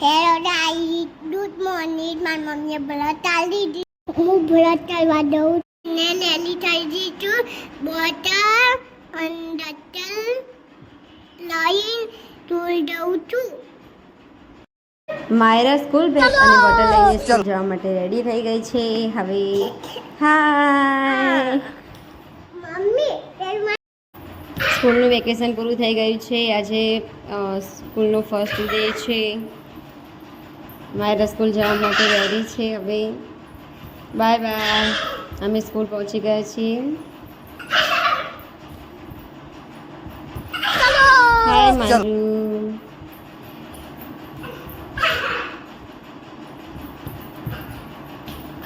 Hello guys, good morning. મારી મમ્મીએ બ્રત આલી દીધી. હું બ્રત કરવા દઉં ને નેલી થઈ ગઈ છું. બોટલ અને ડટલ લઈને સ્કૂલ જઉં છું. માયરા સ્કૂલ બેગ અને બોટલ લઈને સ્કૂલ જવા માટે રેડી થઈ ગઈ છે. હવે હાય મમ્મી સ્કૂલનું વેકેશન પૂરું થઈ ગયું છે. આજે સ્કૂલનો ફર્સ્ટ ડે છે. માયરા સ્કૂલ જવા માટે રેડી છે. હવે બાય બાય. અમે સ્કૂલ પહોંચી ગયા છીએ. હાય માયરુ.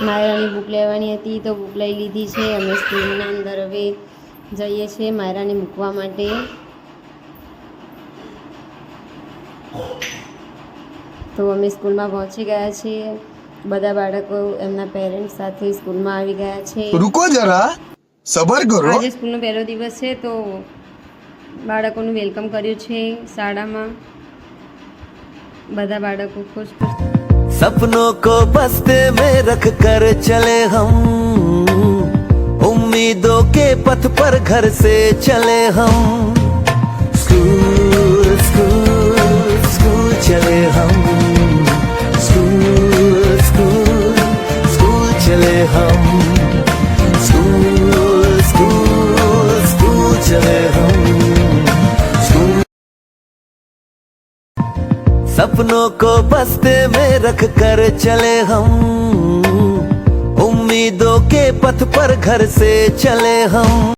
માયરાની બુક લેવાની હતી તો બુક લઈ લીધી છે. અમે સ્કૂલના અંદર હવે જઈએ છીએ માયરાને મૂકવા માટે. તો અમે સ્કૂલમાં પહોંચી ગયા છીએ. બધા બાળકો એમના પેરેન્ટ્સ સાથે સ્કૂલમાં આવી ગયા છે. રૂકો જરા, સબર કરો. આજે સ્કૂલનો પહેલો દિવસ છે તો બાળકોનું વેલકમ કર્યું છે શાળામાં. બધા બાળકો ખુશ ખુશ. सपनों को बस्ते में रख कर चले हम, उम्मीदों के पथ पर घर से चले हम. स्कूल स्कूल स्कूल चले हम, स्कूल स्कूल स्कूल चले हम, स्कूल स्कूल स्कूल चले हम. सपनों को बस्ते में रख कर चले हम, उम्मीदों के पथ पर घर से चले हम.